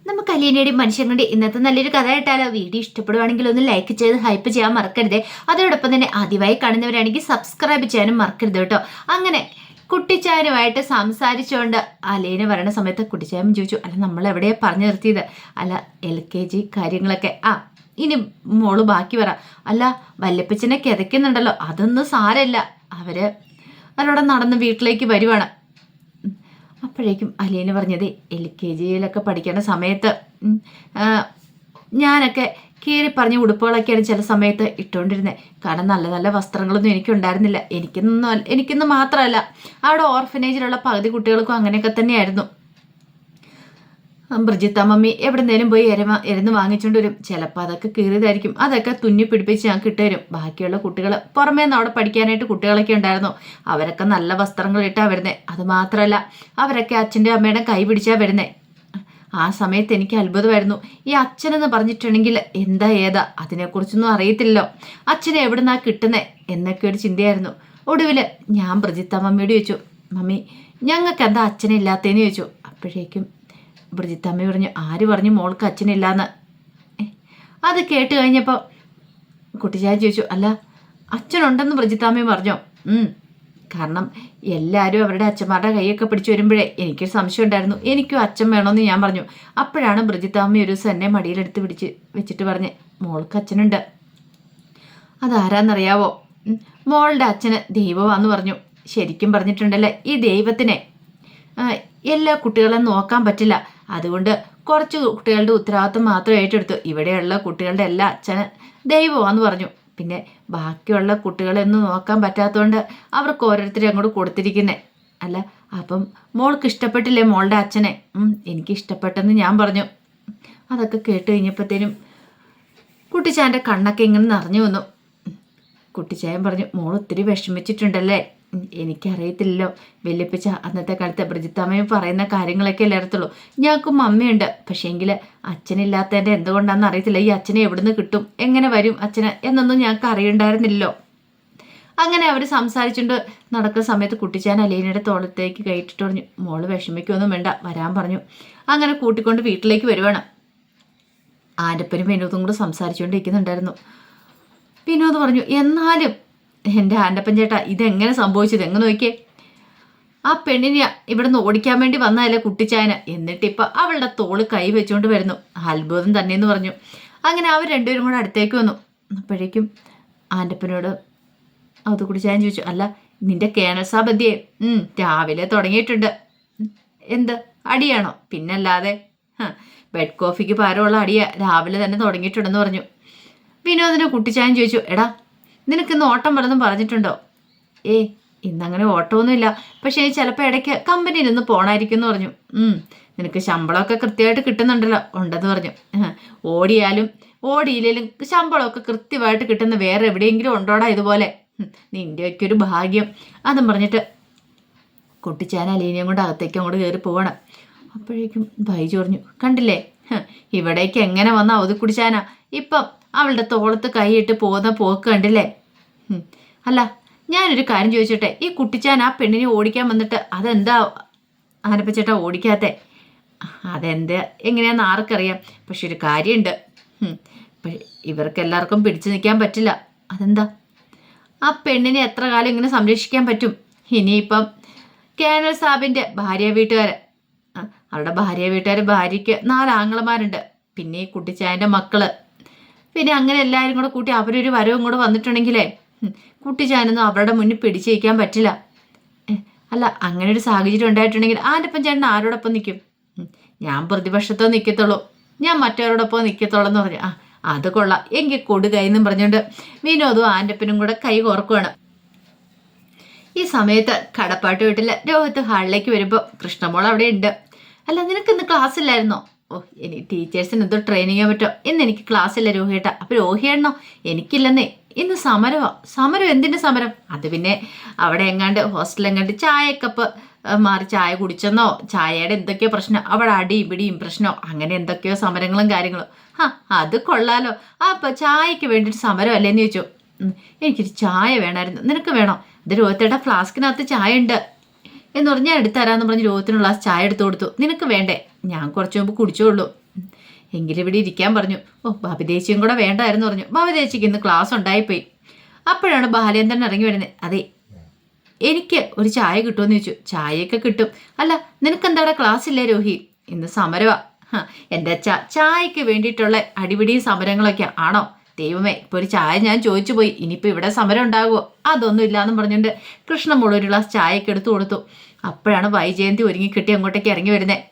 നമുക്ക് അലീനയുടെയും മനുഷ്യങ്ങളുടെയും ഇന്നത്തെ നല്ലൊരു കഥ കേട്ടാലോ? വീഡിയോ ഇഷ്ടപ്പെടുവാണെങ്കിൽ ഒന്ന് ലൈക്ക് ചെയ്ത് ഹൈപ്പ് ചെയ്യാൻ മറക്കരുത്. അതോടൊപ്പം തന്നെ ആദ്യമായി കാണുന്നവരാണെങ്കിൽ സബ്സ്ക്രൈബ് ചെയ്യാനും മറക്കരുത് കേട്ടോ. അങ്ങനെ കുട്ടിച്ചായനുമായിട്ട് സംസാരിച്ചുകൊണ്ട് അലീന വരണ സമയത്ത് കുട്ടിച്ചായൻ ചോദിച്ചു, അല്ല നമ്മൾ എവിടെയാ പറഞ്ഞു നിർത്തിയത്? അല്ല LKG കാര്യങ്ങളൊക്കെ ഇനി മോള് ബാക്കി പറ. അല്ല വല്യപ്പച്ചനെ കിതയ്ക്കുന്നുണ്ടല്ലോ, അതൊന്നും സാരമില്ല, അവരോടെ നടന്ന് വീട്ടിലേക്ക് വരുവാണ്. അപ്പോഴേക്കും അലീന പറഞ്ഞത്, LKGയിലൊക്കെ പഠിക്കേണ്ട സമയത്ത് ഞാനൊക്കെ കീറി പറഞ്ഞ ഉടുപ്പുകളൊക്കെയാണ് ചില സമയത്ത് ഇട്ടുകൊണ്ടിരുന്നത്. കാരണം നല്ല നല്ല വസ്ത്രങ്ങളൊന്നും എനിക്കുണ്ടായിരുന്നില്ല. എനിക്കൊന്നും മാത്രമല്ല, അവിടെ ഓർഫനേജിലുള്ള പകുതി കുട്ടികൾക്കും അങ്ങനെയൊക്കെ തന്നെയായിരുന്നു. ബ്രിജിത്ത മമ്മി എവിടെന്നേലും പോയി എരുന്ന് വാങ്ങിച്ചുകൊണ്ട് വരും. ചിലപ്പോൾ അതൊക്കെ കീറിയതായിരിക്കും, അതൊക്കെ തുന്നി പിടിപ്പിച്ച് ഞാൻ കിട്ടുവരും. ബാക്കിയുള്ള കുട്ടികൾ പുറമേ നിന്ന് അവിടെ പഠിക്കാനായിട്ട് കുട്ടികളൊക്കെ ഉണ്ടായിരുന്നു. അവരൊക്കെ നല്ല വസ്ത്രങ്ങൾ ഇട്ടാണ് വരുന്നത്. അതുമാത്രമല്ല, അവരൊക്കെ അച്ഛൻ്റെ അമ്മയുടെ കൈ പിടിച്ചാണ് വരുന്നത്. ആ സമയത്ത് എനിക്ക് അത്ഭുതമായിരുന്നു. ഈ അച്ഛനെന്ന് പറഞ്ഞിട്ടുണ്ടെങ്കിൽ എന്താ ഏതാ അതിനെക്കുറിച്ചൊന്നും അറിയത്തില്ലല്ലോ, അച്ഛനെ എവിടുന്നാ കിട്ടുന്നത് എന്നൊക്കെ ഒരു ചിന്തയായിരുന്നു. ഒടുവിൽ ഞാൻ ബ്രിജിത്ത മമ്മിയോട് ചോദിച്ചു, മമ്മി ഞങ്ങൾക്ക് എന്താ അച്ഛനെ ഇല്ലാത്തതെന്ന് ചോദിച്ചു. അപ്പോഴേക്കും ബ്രിജിത്തമ്മ പറഞ്ഞു, ആര് പറഞ്ഞു മോൾക്ക് അച്ഛനില്ലാന്ന്? അത് കേട്ട് കഴിഞ്ഞപ്പോൾ കുട്ടിച്ചായ ചോദിച്ചു, അല്ല അച്ഛനുണ്ടെന്ന് ബ്രിജിത്തമ്മയും പറഞ്ഞോ? കാരണം എല്ലാവരും അവരുടെ അച്ഛന്മാരുടെ കൈയൊക്കെ പിടിച്ചു വരുമ്പോഴേ എനിക്കൊരു സംശയം ഉണ്ടായിരുന്നു, എനിക്കും അച്ഛൻ വേണമെന്ന് ഞാൻ പറഞ്ഞു. അപ്പോഴാണ് ബ്രിജിത്തമ്മ ഒരു ദിവസം എന്നെ മടിയിലെടുത്ത് വെച്ചിട്ട് പറഞ്ഞ്, മോൾക്ക് അച്ഛനുണ്ട്. അതാരാന്നറിയാവോ? മോളുടെ അച്ഛന് ദൈവമാന്ന് പറഞ്ഞു. ശരിക്കും പറഞ്ഞിട്ടുണ്ടല്ലേ, ഈ ദൈവത്തിനെ എല്ലാ കുട്ടികളെയും നോക്കാൻ പറ്റില്ല. അതുകൊണ്ട് കുറച്ച് കുട്ടികളുടെ ഉത്തരവാദിത്വം മാത്രം ഏറ്റെടുത്തു. ഇവിടെയുള്ള കുട്ടികളുടെ എല്ലാ അച്ഛന് ദൈവമാന്ന് പറഞ്ഞു. പിന്നെ ബാക്കിയുള്ള കുട്ടികളെ ഒന്നും നോക്കാൻ പറ്റാത്തതുകൊണ്ട് അവർക്ക് ഓരോരുത്തരും അങ്ങോട്ട് കൊടുത്തിരിക്കുന്നേ. അല്ല അപ്പം മോൾക്ക് ഇഷ്ടപ്പെട്ടില്ലേ മോളുടെ അച്ഛനെ? എനിക്ക് ഇഷ്ടപ്പെട്ടെന്ന് ഞാൻ പറഞ്ഞു. അതൊക്കെ കേട്ട് കഴിഞ്ഞപ്പോഴത്തേനും കുട്ടിച്ചായൻ്റെ കണ്ണൊക്കെ ഇങ്ങനെ നിറഞ്ഞു വന്നു. കുട്ടിച്ചായൻ പറഞ്ഞു, മോൾ ഒത്തിരി വിഷമിച്ചിട്ടുണ്ടല്ലേ? എനിക്കറിയത്തില്ലല്ലോ വല്യപ്പച്ച, അന്നത്തെ കാലത്തെ ബ്രിജിത്തമ്മയും പറയുന്ന കാര്യങ്ങളൊക്കെ അല്ലേ അറിയത്തുള്ളൂ. ഞങ്ങൾക്കും മമ്മിയുണ്ട്, പക്ഷേങ്കിൽ അച്ഛനില്ലാത്തതിൻ്റെ എന്തുകൊണ്ടാണെന്ന് അറിയത്തില്ല. ഈ അച്ഛനെ എവിടുന്ന് കിട്ടും, എങ്ങനെ വരും അച്ഛന് എന്നൊന്നും ഞങ്ങൾക്ക് അറിയണ്ടായിരുന്നില്ലല്ലോ. അങ്ങനെ അവർ സംസാരിച്ചുകൊണ്ട് നടക്കുന്ന സമയത്ത് കുട്ടിച്ചാൻ അലീനയുടെ തോളത്തേക്ക് കയറ്റിട്ട് പറഞ്ഞു, മോള് വിഷമിക്കൊന്നും വേണ്ട, വരാൻ പറഞ്ഞു. അങ്ങനെ കൂട്ടിക്കൊണ്ട് വീട്ടിലേക്ക് വരുവാണ്. ആൻ്റപ്പനും വിനോദും കൂടെ സംസാരിച്ചുകൊണ്ടിരിക്കുന്നുണ്ടായിരുന്നു. വിനോദ് പറഞ്ഞു, എന്നാലും എൻ്റെ ആൻ്റപ്പൻ ചേട്ടാ ഇതെങ്ങനെ സംഭവിച്ചത്? എങ്ങനെ നോക്കിയേ, ആ പെണ്ണിനെ ഇവിടുന്ന് ഓടിക്കാൻ വേണ്ടി വന്നതല്ലേ കുട്ടിച്ചായന്, എന്നിട്ടിപ്പോൾ അവളുടെ തോള് കൈ വെച്ചുകൊണ്ട് വരുന്നു. അത്ഭുതം തന്നെയെന്ന് പറഞ്ഞു. അങ്ങനെ അവർ രണ്ടുപേരും കൂടെ അടുത്തേക്ക് വന്നു. അപ്പോഴേക്കും ആൻ്റപ്പനോട് അത് കുട്ടിച്ചായൻ ചോദിച്ചു, അല്ല നിന്റെ കേണൽ സാബന്ധിയെ രാവിലെ തുടങ്ങിയിട്ടുണ്ട്. എന്ത് അടിയാണോ? പിന്നല്ലാതെ ബെഡ് കോഫിക്ക് പകരമുള്ള അടിയാ രാവിലെ തന്നെ തുടങ്ങിയിട്ടുണ്ടെന്ന് പറഞ്ഞു. വിനോദിനെ കുട്ടിച്ചായൻ ചോദിച്ചു, എടാ നിനക്കിന്ന് ഓട്ടം വല്ലതും പറഞ്ഞിട്ടുണ്ടോ? ഇന്നങ്ങനെ ഓട്ടമൊന്നുമില്ല, പക്ഷേ ചിലപ്പോൾ ഇടയ്ക്ക് കമ്പനിയിൽ നിന്ന് പോകണമായിരിക്കും എന്ന് പറഞ്ഞു. നിനക്ക് ശമ്പളമൊക്കെ കൃത്യമായിട്ട് കിട്ടുന്നുണ്ടല്ലോ? ഉണ്ടെന്ന് പറഞ്ഞു. ഓടിയില്ലേലും ശമ്പളമൊക്കെ കൃത്യമായിട്ട് കിട്ടുന്ന വേറെ എവിടെയെങ്കിലും ഉണ്ടോടാ ഇതുപോലെ? നിൻ്റെയൊക്കെ ഒരു ഭാഗ്യം. അതും പറഞ്ഞിട്ട് കുട്ടിച്ചാൻ അലീനയും കൊണ്ട് അകത്തേക്ക് അങ്ങോട്ട് കയറി പോവാണ്. അപ്പോഴേക്കും ബൈജു പറഞ്ഞു, കണ്ടില്ലേ ഇവിടേക്ക് എങ്ങനെ വന്ന അവധി കുടിച്ചാനാ ഇപ്പം അവളുടെ തോളത്ത് കൈയിട്ട് പോകുന്ന പോക്ക് കണ്ടില്ലേ? അല്ല ഞാനൊരു കാര്യം ചോദിച്ചോട്ടെ, ഈ കുട്ടിച്ചാൻ ആ പെണ്ണിനെ ഓടിക്കാൻ വന്നിട്ട് അതെന്താ ആനപ്പച്ചേട്ടാ ഓടിക്കാത്തെ? അതെന്താ എങ്ങനെയാന്ന് ആർക്കറിയാം, പക്ഷെ ഒരു കാര്യമുണ്ട്, ഇവർക്കെല്ലാവർക്കും പിടിച്ചു നിൽക്കാൻ പറ്റില്ല. അതെന്താ? ആ പെണ്ണിനെ എത്ര കാലം ഇങ്ങനെ സംരക്ഷിക്കാൻ പറ്റും? ഇനിയിപ്പം കേണൽ സാബിൻ്റെ അവരുടെ ഭാര്യയ്ക്ക് 4 ആങ്ങളമാരുണ്ട്, പിന്നെ ഈ കുട്ടിച്ചായൻ്റെ മക്കള്, പിന്നെ അങ്ങനെ എല്ലാവരും കൂടെ കൂട്ടി അവരൊരു വരവും കൂടെ വന്നിട്ടുണ്ടെങ്കിലേ കുട്ടിച്ചാനൊന്നും അവരുടെ മുന്നിൽ പിടിച്ചിരിക്കാൻ പറ്റില്ല. അല്ല അങ്ങനെ ഒരു സാഹചര്യം ഉണ്ടായിട്ടുണ്ടെങ്കിൽ ആൻ്റപ്പൻ ചേട്ടൻ ആരോടൊപ്പം നിൽക്കും? ഞാൻ പ്രതിപക്ഷത്തോ നിൽക്കത്തുള്ളൂ, ഞാൻ മറ്റവരോടൊപ്പം നിൽക്കത്തുള്ളൂ എന്ന് പറഞ്ഞു. അത് കൊള്ളാം, എങ്കിൽ കൊടുകയെന്നും പറഞ്ഞുകൊണ്ട് വിനോദും ആൻ്റപ്പനും കൂടെ കൈ കോർക്കുവാണ്. ഈ സമയത്ത് കടപ്പാട്ട് വീട്ടിൽ രോഹിത്ത് ഹാളിലേക്ക് വരുമ്പോൾ കൃഷ്ണമോൾ അവിടെ ഉണ്ട്. അല്ല നിനക്കിന്ന് ക്ലാസ് ഇല്ലായിരുന്നോ? എനിക്ക് ടീച്ചേഴ്സിന് എന്തോ ട്രെയിനിങ് ചെയ്യാൻ പറ്റുമോ? ഇന്ന് എനിക്ക് ക്ലാസ് ഇല്ല രോഹിയേട്ട. അപ്പോൾ രോഹിയാണോ? എനിക്കില്ലെന്നേ, ഇന്ന് സമരം എന്തിൻ്റെ സമരം? അത് പിന്നെ അവിടെ എങ്ങാണ്ട് ഹോസ്റ്റലെങ്ങാണ്ട് ചായക്കപ്പ് മാറി ചായ കുടിച്ചെന്നോ, ചായയുടെ എന്തൊക്കെയോ പ്രശ്നം, അവിടെ അടിയും പിടിയും പ്രശ്നമോ, അങ്ങനെ എന്തൊക്കെയോ സമരങ്ങളും കാര്യങ്ങളും. അത് കൊള്ളാലോ, അപ്പോൾ ചായക്ക് വേണ്ടിയിട്ട് സമരം അല്ലേന്ന് ചോദിച്ചു. എനിക്കൊരു ചായ വേണമായിരുന്നു, നിനക്ക് വേണോ? ഇത് രോഹിത്തേട്ട ഫ്ലാസ്കിനകത്ത് ചായ ഉണ്ട് എന്ന് പറഞ്ഞ് ഞാൻ എടുത്തരാമെന്ന് പറഞ്ഞ് രോഹിത്തിന് ഗ്ലാസ് ചായ എടുത്തു കൊടുത്തു. നിനക്ക് വേണ്ടേ? ഞാൻ കുറച്ച് മുമ്പ് കുടിച്ചോളൂ. എങ്കിലും ഇവിടെ ഇരിക്കാൻ പറഞ്ഞു. ഓ ബബിതേച്ചിയും കൂടെ വേണ്ടായിരുന്നു പറഞ്ഞു. ബബിതേച്ചിക്ക് ഇന്ന് ക്ലാസ് ഉണ്ടായിപ്പോയി. അപ്പോഴാണ് ബാലേന്ദ്രൻ ഇറങ്ങി വരുന്നത്. അതെ, എനിക്ക് ഒരു ചായ കിട്ടുമെന്ന് ചോദിച്ചു. ചായയൊക്കെ കിട്ടും. അല്ല നിനക്കെന്താടെ ക്ലാസ് ഇല്ലേ രോഹി? ഇന്ന് സമരവാ. എൻ്റെ അച്ഛ ചായക്ക് വേണ്ടിയിട്ടുള്ള അടിപിടിയും സമരങ്ങളൊക്കെ ആണോ? ദൈവമേ, ഇപ്പോൾ ഒരു ചായ ഞാൻ ചോദിച്ചു പോയി, ഇനിയിപ്പോൾ ഇവിടെ സമരം ഉണ്ടാകുമോ? അതൊന്നും ഇല്ലാന്നും പറഞ്ഞുകൊണ്ട് കൃഷ്ണമോൾ ഒരു ഗ്ലാസ് ചായയൊക്കെ എടുത്തു കൊടുത്തു. അപ്പോഴാണ് വൈജയന്തി ഒരുങ്ങിക്കിട്ടി അങ്ങോട്ടേക്ക് ഇറങ്ങി വരുന്നത്.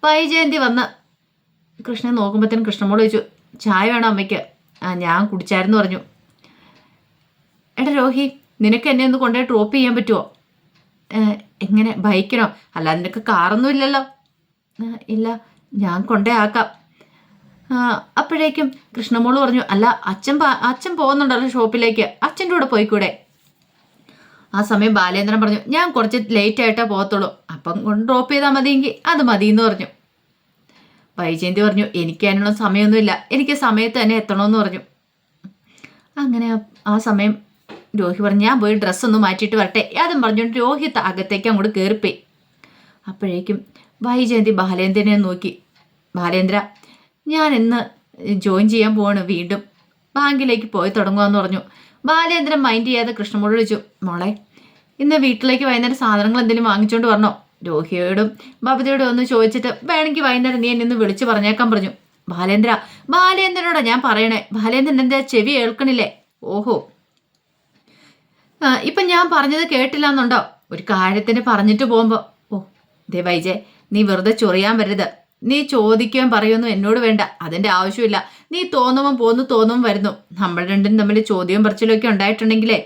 വൈജയന്തി വന്ന് കൃഷ്ണൻ നോക്കുമ്പോഴത്തേനും കൃഷ്ണമോൾ ചോദിച്ചു, ചായ വേണോ അമ്മയ്ക്ക്? ഞാൻ കുടിച്ചായിരുന്നു പറഞ്ഞു. എടാ രോഹി, നിനക്ക് എന്നെ ഒന്ന് കൊണ്ടുപോയി ഡ്രോപ്പ് ചെയ്യാൻ പറ്റുമോ? എങ്ങനെ, ബൈക്കിനോ? അല്ല നിനക്ക് കാറൊന്നും ഇല്ലല്ലോ. ഇല്ല, ഞാൻ കൊണ്ടേ ആക്കാം. അപ്പോഴേക്കും കൃഷ്ണമോള് പറഞ്ഞു, അല്ല അച്ഛൻ പോകുന്നുണ്ടല്ലോ ഷോപ്പിലേക്ക്, അച്ഛൻ്റെ കൂടെ പോയിക്കൂടെ? ആ സമയം ബാലേന്ദ്രൻ പറഞ്ഞു, ഞാൻ കുറച്ച് ലേറ്റ് ആയിട്ടേ പോകത്തുള്ളൂ, അപ്പം കൊണ്ട് ഡ്രോപ്പ് ചെയ്താൽ മതിയെങ്കിൽ അത് മതിയെന്ന് പറഞ്ഞു. വൈജയന്തി പറഞ്ഞു, എനിക്ക് അതിനുള്ള സമയമൊന്നുമില്ല, എനിക്ക് സമയത്ത് തന്നെ എത്തണമെന്ന് പറഞ്ഞു. അങ്ങനെ ആ സമയം രോഹി പറഞ്ഞു, ഞാൻ പോയി ഡ്രസ്സൊന്ന് മാറ്റിയിട്ട് വരട്ടെ. അതും പറഞ്ഞുകൊണ്ട് രോഹിത്ത് അകത്തേക്ക് അങ്ങോട്ട് കയറിപ്പോയി. അപ്പോഴേക്കും വൈജയന്തി ബാലേന്ദ്രനെ നോക്കി, ബാലേന്ദ്ര, ഞാൻ ഇന്ന് ജോയിൻ ചെയ്യാൻ പോവാണ്, വീണ്ടും ബാങ്കിലേക്ക് പോയി തുടങ്ങുകയെന്ന് പറഞ്ഞു. ബാലേന്ദ്രൻ മൈൻഡ് ചെയ്യാതെ കൃഷ്ണമോട് വിളിച്ചു, മോളെ ഇന്ന് വീട്ടിലേക്ക് വൈകുന്നേരം സാധനങ്ങൾ എന്തെങ്കിലും വാങ്ങിച്ചുകൊണ്ട് വരണോ? രോഹിയോടും ബബിതയോടും ഒന്ന് ചോദിച്ചിട്ട് വേണമെങ്കിൽ വൈകുന്നേരം നീ എന്നെ ഒന്ന് വിളിച്ച് പറഞ്ഞേക്കാൻ പറഞ്ഞു. ബാലേന്ദ്രനോടാ ഞാൻ പറയണേ, ബാലേന്ദ്രൻ എന്താ ചെവി കേൾക്കണില്ലേ? ഓഹോ, ഇപ്പം ഞാൻ പറഞ്ഞത് കേട്ടില്ല എന്നുണ്ടോ? ഒരു കാര്യത്തിന് പറഞ്ഞിട്ട് പോകുമ്പോൾ, ഓ ദേ വൈജയ്, നീ വെറുതെ ചൊറിയാൻ വരരുത്. നീ ചോദിക്കുകയും പറയുമെന്നും എന്നോട് വേണ്ട, അതിൻ്റെ ആവശ്യമില്ല. നീ തോന്നുമ്പം പോന്നു, തോന്നുമ്പം വരുന്നു. നമ്മൾ രണ്ടും തമ്മിൽ ചോദ്യവും പറച്ചിലും ഒക്കെ ഉണ്ടായിട്ടുണ്ടെങ്കിലേ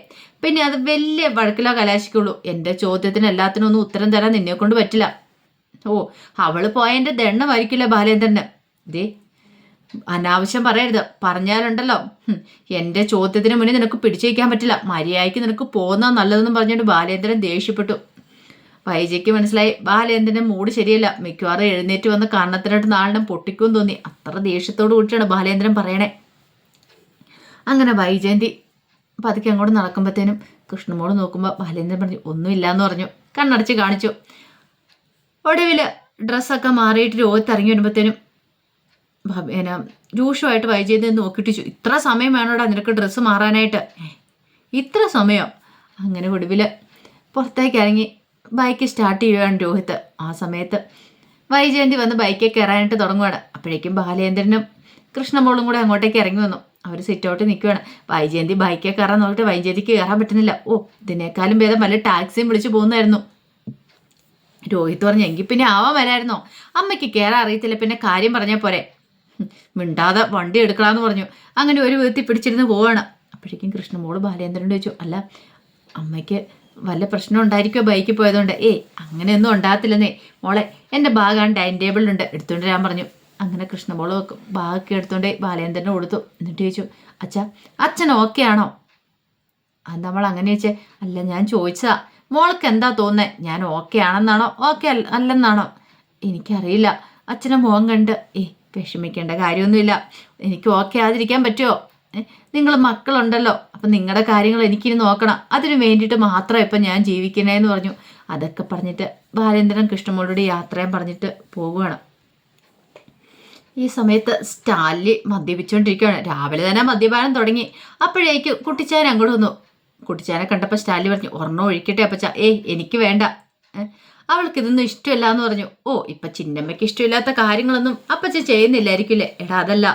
പിന്നെ അത് വലിയ വഴക്കിലോ കലാശിക്കുള്ളൂ. എൻ്റെ ചോദ്യത്തിന് എല്ലാത്തിനും ഒന്നും ഉത്തരം തരാൻ നിന്നെ കൊണ്ട് പറ്റില്ല. ഓ, അവള് പോയതിൻ്റെ ദണ്ണമായിരിക്കില്ല ബാലേന്ദ്രന്. ദേ അനാവശ്യം പറയരുത്, പറഞ്ഞാലുണ്ടല്ലോ എൻ്റെ ചോദ്യത്തിന് മുന്നേ നിനക്ക് പിടിച്ചു വയ്ക്കാൻ പറ്റില്ല. മര്യാദയ്ക്ക് നിനക്ക് പോകുന്ന നല്ലതെന്ന് പറഞ്ഞുകൊണ്ട് ബാലേന്ദ്രൻ ദേഷ്യപ്പെട്ടു. വൈജയ്ക്ക് മനസ്സിലായി ബാലേന്ദ്രൻ്റെ മൂഡ് ശരിയല്ല. മിക്കവാറും എഴുന്നേറ്റ് വന്ന് കണ്ണത്തിനായിട്ട് നാളിനും പൊട്ടിക്കും തോന്നി. അത്ര ദേഷ്യത്തോട് കൂടിയാണ് ബാലേന്ദ്രൻ പറയണേ. അങ്ങനെ വൈജയന്തി പതുക്കെ അങ്ങോട്ട് നടക്കുമ്പോഴത്തേനും കൃഷ്ണമോട് നോക്കുമ്പോൾ ബാലേന്ദ്രൻ പറഞ്ഞു, ഒന്നുമില്ല എന്ന് പറഞ്ഞു. കണ്ണടച്ച് കാണിച്ചു. ഒടുവിൽ ഡ്രസ്സൊക്കെ മാറിയിട്ട് രോഗത്ത് ഇറങ്ങി വരുമ്പോഴത്തേനും രൂക്ഷമായിട്ട് വൈജയന്തി നോക്കിയിട്ട്, ഇത്ര സമയം വേണോടാ നിനക്ക് ഡ്രസ്സ് മാറാനായിട്ട്? ഇത്ര സമയം? അങ്ങനെ ഒടുവിൽ പുറത്തേക്ക് ഇറങ്ങി ബൈക്ക് സ്റ്റാർട്ട് ചെയ്യുകയാണ് രോഹിത്ത്. ആ സമയത്ത് വൈജയന്തി വന്ന് ബൈക്കിൽ കയറാനായിട്ട് തുടങ്ങുകയാണ്. അപ്പോഴേക്കും ബാലേന്ദ്രനും കൃഷ്ണമോളും കൂടെ അങ്ങോട്ടേക്ക് ഇറങ്ങി വന്നു. അവർ സിറ്റ് ഔട്ട് നിൽക്കുകയാണ്. വൈജയന്തി ബൈക്കിൽ കയറാൻ നോക്കിയിട്ട് വൈജയന്തിക്ക് കയറാൻ പറ്റുന്നില്ല. ഓ, ഇതിനേക്കാളും ഭേദം വല്ല ടാക്സിയും വിളിച്ച് പോകുന്നായിരുന്നു. രോഹിത്ത് പറഞ്ഞു, എങ്കിൽ പിന്നെ ആവാൻ വരായിരുന്നോ? അമ്മയ്ക്ക് കയറാൻ അറിയത്തില്ല, പിന്നെ കാര്യം പറഞ്ഞാൽ പോരെ. മിണ്ടാതെ വണ്ടി എടുക്കലാന്ന് പറഞ്ഞു. അങ്ങനെ ഒരു വിധത്തിൽ പിടിച്ചിരുന്ന് പോവാണ്. അപ്പോഴേക്കും കൃഷ്ണമോള് ബാലേന്ദ്രനോട് ചോദിച്ചു, അല്ല അമ്മയ്ക്ക് വല്ല പ്രശ്നം ഉണ്ടായിരിക്കുമോ ബൈക്കിൽ പോയതുകൊണ്ട്? അങ്ങനെയൊന്നും ഉണ്ടാകത്തില്ലെന്നേ മോളെ, എൻ്റെ ബാഗാണ് ഡൈനിങ് ടേബിളിലുണ്ട്, എടുത്തുകൊണ്ട് വരാൻ പറഞ്ഞു. അങ്ങനെ കൃഷ്ണമോള് ബാഗൊക്കെ എടുത്തുകൊണ്ട് ബാലേന്ദ്രനെ കൊടുത്തു. എന്നിട്ട് ചോദിച്ചു, അച്ഛൻ ഓക്കെ ആണോ? അത് നമ്മൾ അങ്ങനെ ചോദിച്ചേ, അല്ല ഞാൻ ചോദിച്ചതാ, മോൾക്ക് എന്താ തോന്നുന്നത്? ഞാൻ ഓക്കെ ആണെന്നാണോ ഓക്കെ അല്ലെന്നാണോ? എനിക്കറിയില്ല. അച്ഛനെ മുഖം കണ്ട് വിഷമിക്കേണ്ട കാര്യമൊന്നുമില്ല. എനിക്ക് ഓക്കെ ആതിരിക്കാൻ പറ്റുമോ? നിങ്ങൾ മക്കളുണ്ടല്ലോ, അപ്പം നിങ്ങളുടെ കാര്യങ്ങൾ എനിക്കിനി നോക്കണം. അതിനു വേണ്ടിയിട്ട് മാത്രം ഇപ്പം ഞാൻ ജീവിക്കണേന്ന് പറഞ്ഞു. അതൊക്കെ പറഞ്ഞിട്ട് ബാലേന്ദ്രൻ കൃഷ്ണമോളോട് യാത്രയും പറഞ്ഞിട്ട് പോവുകയാണ്. ഈ സമയത്ത് സ്റ്റാലിൻ മദ്യപിച്ചുകൊണ്ടിരിക്കുകയാണ്. രാവിലെ തന്നെ മദ്യപാനം തുടങ്ങി. അപ്പോഴേക്ക് കുട്ടിച്ചാൻ അങ്ങോട്ട് വന്നു. കുട്ടിച്ചാനെ കണ്ടപ്പോൾ സ്റ്റാലിൻ പറഞ്ഞു, ഒരെണ്ണം ഒഴിക്കട്ടെ അപ്പച്ച? എനിക്ക് വേണ്ട, അവൾക്ക് ഇതൊന്നും ഇഷ്ടമില്ല എന്ന് പറഞ്ഞു. ഓ, ഇപ്പം ചിന്നമ്മയ്ക്ക് ഇഷ്ടമില്ലാത്ത കാര്യങ്ങളൊന്നും അപ്പച്ച ചെയ്യുന്നില്ലായിരിക്കില്ലേ? എടാ അതല്ല,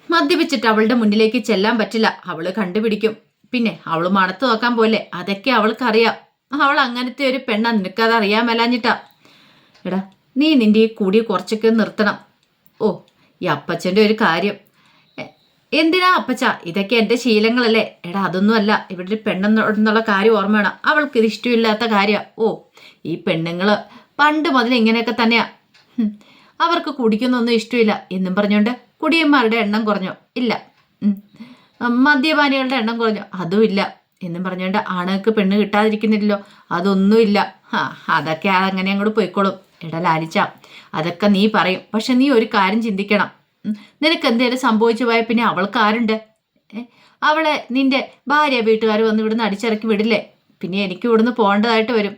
മദ്യപിച്ചിട്ട് അവളുടെ മുന്നിലേക്ക് ചെല്ലാൻ പറ്റില്ല, അവള് കണ്ടുപിടിക്കും. പിന്നെ അവള് മണത്ത് നോക്കാൻ പോലെ, അതൊക്കെ അവൾക്കറിയാം. അവൾ അങ്ങനത്തെ ഒരു പെണ്ണാ, നിനക്കത് അറിയാൻ മേലാഞ്ഞിട്ടാ. എടാ നീ നിന്റെ ഈ കൂടി കുറച്ചൊക്കെ നിർത്തണം. ഓ, ഈ അപ്പച്ചൻ്റെ ഒരു കാര്യം എന്തിനാ അപ്പച്ച? ഇതൊക്കെ എൻ്റെ ശീലങ്ങളല്ലേ? എടാ അതൊന്നും അല്ല, ഇവിടെ ഒരു പെണ്ണെന്നുള്ള കാര്യം ഓർമ്മ വേണം. അവൾക്ക് ഇത് ഇഷ്ടമില്ലാത്ത കാര്യമാണ്. ഓ, ഈ പെണ്ണുങ്ങൾ പണ്ട് മുതൽ ഇങ്ങനെയൊക്കെ തന്നെയാ. അവർക്ക് കുടിക്കുന്നൊന്നും ഇഷ്ടമില്ല എന്നും പറഞ്ഞുകൊണ്ട് കുടിയന്മാരുടെ എണ്ണം കുറഞ്ഞോ? ഇല്ല. മദ്യപാനികളുടെ എണ്ണം കുറഞ്ഞോ? അതുമില്ല. എന്നും പറഞ്ഞുകൊണ്ട് ആണുങ്ങൾക്ക് പെണ്ണ് കിട്ടാതിരിക്കുന്നില്ലല്ലോ? അതൊന്നുമില്ല. അതൊക്കെ അങ്ങനെ അങ്ങോട്ട് പോയിക്കോളും. എടാ ലാലിച്ച, അതൊക്കെ നീ പറയും, പക്ഷെ നീ ഒരു കാര്യം ചിന്തിക്കണം. നിനക്ക് എന്തെങ്കിലും സംഭവിച്ചു പോയാൽ പിന്നെ അവൾക്ക് ആരുണ്ട്? അവളെ നിന്റെ ഭാര്യ വീട്ടുകാർ വന്ന് ഇവിടുന്ന് അടിച്ചിറക്കി വിടില്ലേ? പിന്നെ എനിക്ക് ഇവിടുന്ന് പോകേണ്ടതായിട്ട് വരും.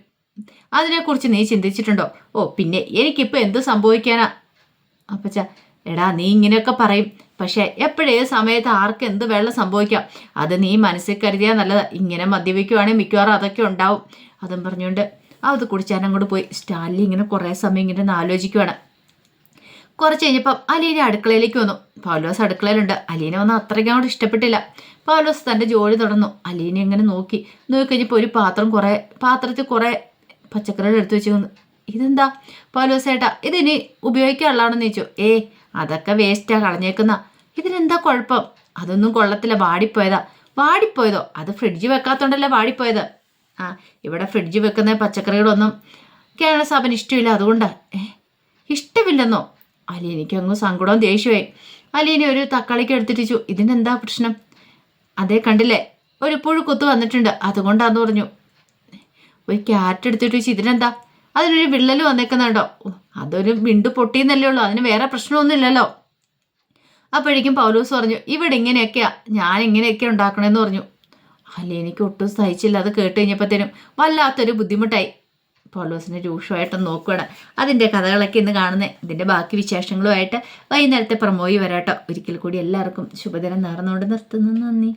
അതിനെക്കുറിച്ച് നീ ചിന്തിച്ചിട്ടുണ്ടോ? ഓ, പിന്നെ എനിക്കിപ്പോൾ എന്ത് സംഭവിക്കാനാ അപ്പച്ച? എടാ നീ ഇങ്ങനെയൊക്കെ പറയും, പക്ഷെ എപ്പോഴേ സമയത്ത് ആർക്ക് എന്ത് വെള്ളം സംഭവിക്കാം, അത് നീ മനസ്സിൽ കരുതിയാൽ നല്ലത്. ഇങ്ങനെ മദ്യപിക്കുവാണെങ്കിൽ മിക്കവാറും അതൊക്കെ ഉണ്ടാവും. അതും പറഞ്ഞുകൊണ്ട് അത് കുടിച്ചാൻ അങ്ങോട്ട് പോയി. സ്റ്റാൻലി ഇങ്ങനെ കുറേ സമയം ഇങ്ങനെ ആലോചിക്കുവാണ്. കുറച്ച് കഴിഞ്ഞപ്പം അലീന അടുക്കളയിലേക്ക് വന്നു. പൗലോസ് അടുക്കളയിലുണ്ട്. അലീന വന്ന് അത്രയ്ക്ക് അങ്ങോട്ട് ഇഷ്ടപ്പെട്ടില്ല. പൗലോസ് തൻ്റെ ജോലി തുടർന്നു. അലീന ഇങ്ങനെ നോക്കിക്കഴിഞ്ഞപ്പോൾ ഒരു പാത്രത്തിൽ കുറേ പച്ചക്കറികൾ എടുത്തു വെച്ചു. ഇതെന്താ പൗലോസ് ഏട്ടാ, ഇതിനി ഉപയോഗിക്കാനുള്ളതാണെന്ന് ചോദിച്ചു. അതൊക്കെ വേസ്റ്റാ, കളഞ്ഞേക്കുന്ന. ഇതിനെന്താ കുഴപ്പം? അതൊന്നും കൊള്ളത്തില്ല, വാടിപ്പോയതോ? അത് ഫ്രിഡ്ജ് വെക്കാത്തോണ്ടല്ലേ വാടിപ്പോയത്. ഇവിടെ ഫ്രിഡ്ജ് വെക്കുന്ന പച്ചക്കറികളൊന്നും കേരള സാബന് ഇഷ്ടമില്ല, അതുകൊണ്ടാ. ഇഷ്ടമില്ലെന്നോ? അലീനയ്ക്ക് അങ്ങ് സങ്കടവും ദേഷ്യമായി. അലീന ഒരു തക്കാളിക്ക് എടുത്തിട്ടിച്ചു. ഇതിനെന്താ പ്രശ്നം? അതേ കണ്ടില്ലേ, ഒരു പുഴുക്കുത്ത് വന്നിട്ടുണ്ട്, അതുകൊണ്ടാന്ന് പറഞ്ഞു. ഒരു ക്യാരറ്റ് എടുത്തിട്ട് വെച്ച് ഇതിനെന്താ? അതിനൊരു വിള്ളൽ വന്നേക്കുന്നുണ്ടോ? അതൊരു വിണ്ടു പൊട്ടിയെന്നല്ലേ ഉള്ളൂ, അതിന് വേറെ പ്രശ്നമൊന്നുമില്ലല്ലോ. അപ്പോഴേക്കും പൗലോസ് പറഞ്ഞു, ഇവിടെ ഇങ്ങനെയൊക്കെയാ, ഞാൻ ഇങ്ങനെയൊക്കെ ഉണ്ടാക്കണമെന്ന് പറഞ്ഞു. അലീനയ്ക്ക് ഒട്ടും സഹിച്ചില്ല. അത് കേട്ട് കഴിഞ്ഞപ്പോഴത്തേനും വല്ലാത്തൊരു ബുദ്ധിമുട്ടായി. പൗലോസിനെ രൂക്ഷമായിട്ട് നോക്കുകയാണ്. അതിൻ്റെ കഥകളൊക്കെ ഇന്ന് കാണുന്നത്. ഇതിൻ്റെ ബാക്കി വിശേഷങ്ങളുമായിട്ട് വൈകുന്നേരത്തെ പ്രമോയി വരാട്ടോ. ഒരിക്കൽ കൂടി എല്ലാവർക്കും ശുഭദിനം നേർന്നുകൊണ്ട് നിർത്തുന്നു. നന്ദി.